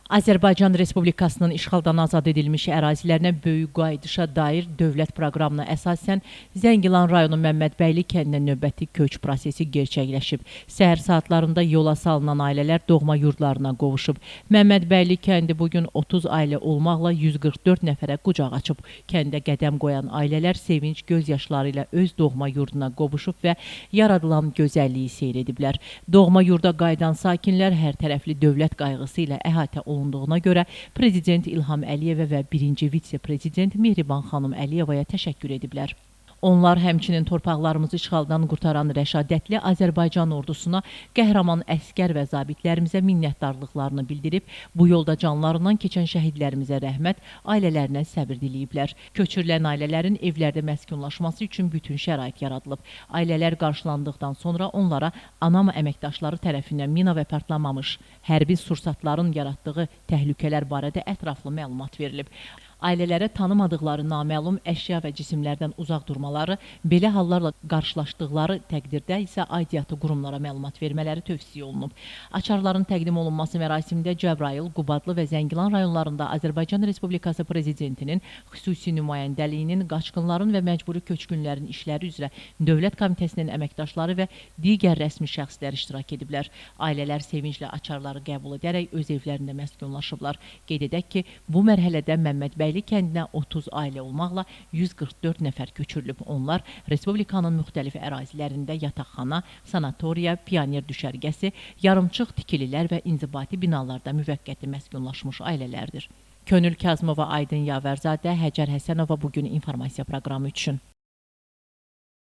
Azərbaycan Respublikasının işğaldan azad edilmiş ərazilərinə böyük qayıdışa dair dövlət proqramına əsasən Zəngilan rayonu Məmmədbəyli kəndinə növbəti köç prosesi gerçəkləşib. Səhər saatlarında yola salınan ailələr doğma yurdlarına qovuşub. Məmmədbəyli kəndi bugün 30 ailə olmaqla 144 nəfərə qucaq açıb. Kəndə qədəm qoyan ailələr sevinç gözyaşları ilə öz doğma yurduna qovuşub və yaradılan gözəlliyi seyr ediblər. Doğma yurda qayıdan sakinlər hər tərəfli dövlət qayğısı ilə əhatə olunduğuna görə Prezident İlham Əliyevə və birinci vitse-prezident Mehriban xanım Əliyevaya təşəkkür ediblər. Onlar həmçinin torpaqlarımızı işğaldan qurtaran rəşadətli Azərbaycan ordusuna, qəhrəman əskər və zabitlərimizə minnətdarlıqlarını bildirib, bu yolda canlarından keçən şəhidlərimizə rəhmət, ailələrinə səbir diləyiblər. Köçürülən ailələrin evlərdə məskunlaşması üçün bütün şərait yaradılıb. Ailələr qarşılandıqdan sonra onlara ANAM əməkdaşları tərəfindən mina və partlamamış hərbi sursatların yaratdığı təhlükələr barədə ətraflı məlumat verilib. Ailələrə tanımadıqları naməlum əşya və cisimlərdən uzaq durmaları, belə hallarla qarşılaşdıqları təqdirdə isə aidiyyatı qurumlara məlumat vermələri tövsiyə olunub. Açarların təqdim olunması mərasimində Cəbrayıl, Qubadlı və Zəngilan rayonlarında Azərbaycan Respublikası Prezidentinin xüsusi nümayəndəliyinin, qaçqınların və məcburi köçkünlərin işləri üzrə Dövlət Komitəsinin əməkdaşları və digər rəsmi şəxslər iştirak ediblər. Ailələr sevinclə açarları qəbul edərək öz evlərində məskunlaşıblar. Qeyd edək ki, bu mərhələdə Məmmədbəyli kəndinə 30 ailə olmaqla 144 nəfər köçürülüb. Onlar Respublikanın müxtəlif ərazilərində yataqxana, sanatoriya, pioner düşərgəsi, yarımçıq tikililər və inzibati binalarda müvəqqəti məskunlaşmış ailələrdir. Könül Kazımova, Aydın Yavərzadə, Həcər Həsənova bugün informasiya proqramı üçün.